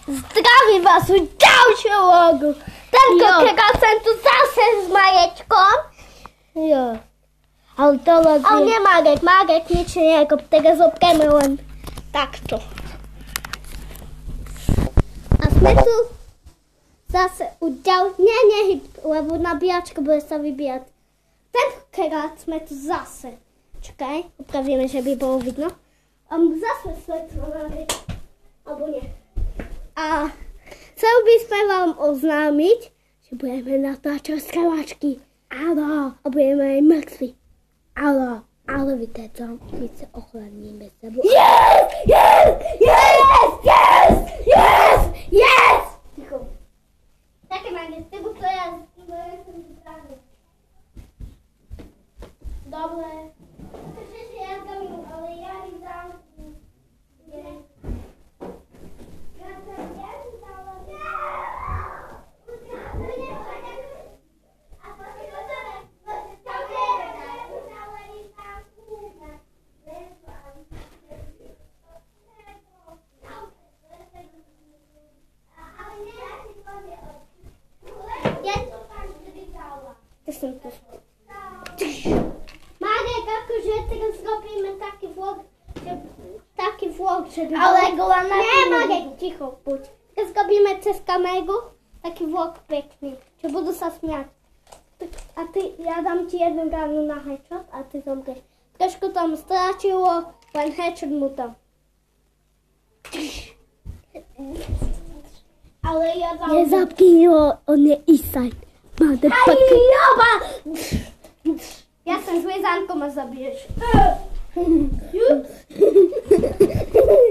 Zdravím vás u ďalšieho vlogu. Tentokrát som tu zase s Marečkom. Jo. Ale to logo... Ale nie Marek nič nejako, teraz obkeme len takto. A sme tu zase u nehyb, lebo nabíjačka bude sa vybíjať. Tentokrát sme tu zase. Čakaj, upravíme, že by bolo vidno. Zase svetlo nabíjať. Alebo nie. A chcel by sme vám oznámiť, že budeme natáčať skávačky. Áno, a budeme aj mŕtvi. Áno, ale víte co? My sa ochladníme sa. Yes! Yes! Yes! Yes! Yes! Yes! Ticho. Také máme, ty buď to ja som vyprávil. Dobre. Takže ja dám, ale ja ich dám. Marek, akože teraz robíme taký vlog, že... Ale gola na... Nie, Marek, ticho, buď. Teraz robíme cez kameru taký vlog pekný, že budú sa smiať. A ty, ja dám ti jednu ránu na headshot a ty zomrieš. Trošku tam stráčilo, len headshot mu tam. Ale ja dám... Nezapkni ho, on je Isaj. Ja som zväzánko ma zabiješ.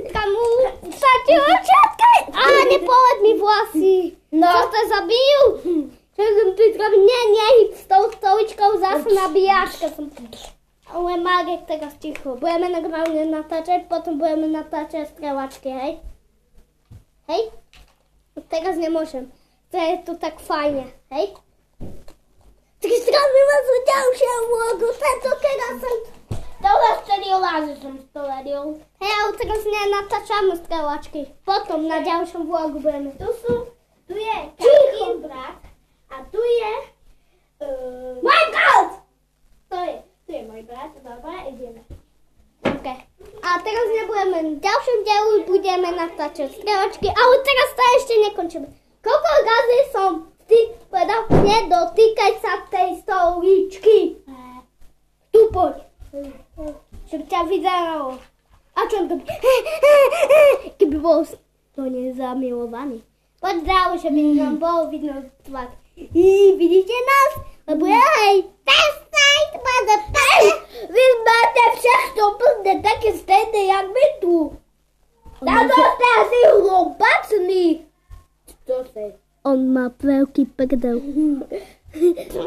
Kamu sa ti očiatkaj? Á, nepoľad mi vlasy. No. Čo ste zabijú? Čo som tu zrobil? Nie, s tou stoličkou zase nabíjačka som. Ale Marek teraz ticho. Budeme normálne natáčať, potom budeme natáčať strelačky, hej? Hej? Teraz nemôžem. To je tu tak fajne, hej? Tak zdravím vás u ďalšieho vlogu. Tentokrát som dole strelil a že som strelil. Hej, ale teraz nenatáčame strelačky. Potom na ďalšom vlogu budeme. Tu je Katkín brat a tu je... Môj brat! Tu je môj brat. Dobre, ideme. OK. A teraz nebudeme, v ďalšom dielu budeme natáčať strelačky, ale teraz to ešte nekončíme. Koľko razy som povedal, nedotýkaj sa tej stoličky. Tu poď. Že ťa vyzeralo. A čo to by? Keby bol to nezamilovaný. Poď zdravo, že by nám bolo vidno tvár. Vidíte nás? Lebo hej, vy máte všetko plné také stejné, jak my tu. Na to ste asi hlopacní. Čo ste? On má veľký prdel.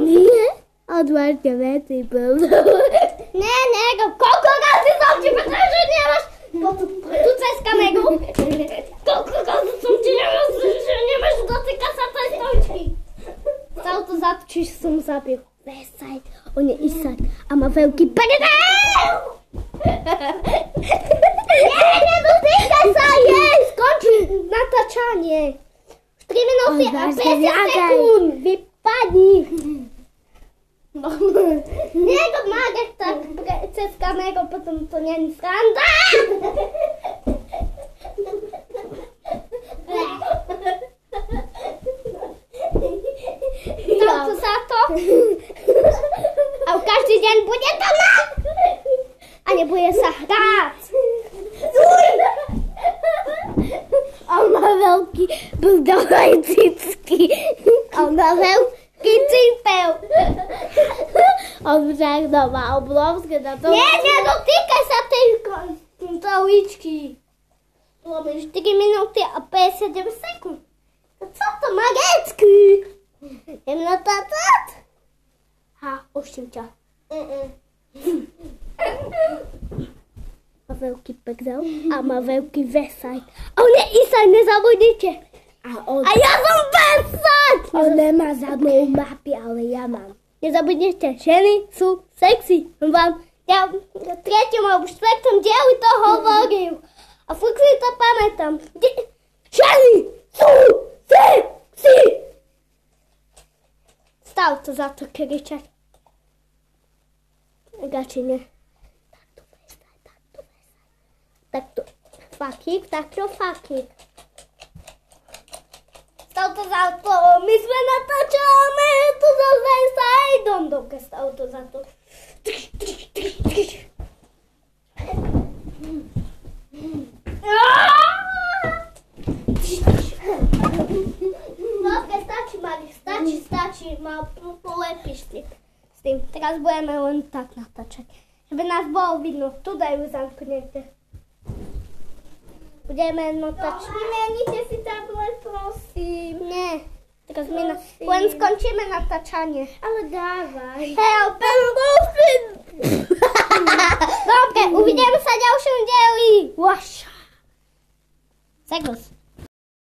Nie? Odvážte veci, prdel. Nie, koľko razy som ti povedal, že nemáš tu cez kameru? Koľko razy som ti nemáš, že nemáš dotýkať sa tej stoličky? Chcel to za to, čiže som zabil. Vesaj, on je Isaj a má veľký prdel. Nie, nedotýkaj sa, skončí natáčanie. 3 minúty a 50 sekúnd. Vypadni. Nie, to Marek tak cez kameru, potom to nie je sranda. Toto sa to. A každý deň bude to mať. A nebude sa hrať. On má veľký brdel aj cicky. On má veľký cipel. On však to má obrovské na to. Nie, nedotýkaj sa tej stoličky. Robíš 4 minúty a 59 sekúnd. Co to má gecky? Jem natáčať? Ha, uštím ťa. Má veľký prdel a má veľký vesaj. A on je Isaj, nezabudnite. A ja som vesaj! On nemá zadnou mapy, ale ja mám. Nezabudnite, ženy sú sexy. Vám v 3. alebo 4. dieli to hovoril. A furt si to pamätám. to za to kričať. Radšej nie. Takto. Fakík, takto fakík. Stav to za to, my sme natáčame, tu zase sa aj Dondovka, stav to za to. Dobre, stačí, Mari, stačí, polepíš s tým. Teraz budeme len tak natáčať, żeby nás bolo vidno. Tu dajú zamknete. Budeme natáčať. Vymenite si tablet, prosím. Nie. Teraz my len skončíme natáčanie. Ale dávaj. Help, prosím. Dobre, uvidíme sa v ďalšom dieli. Segos.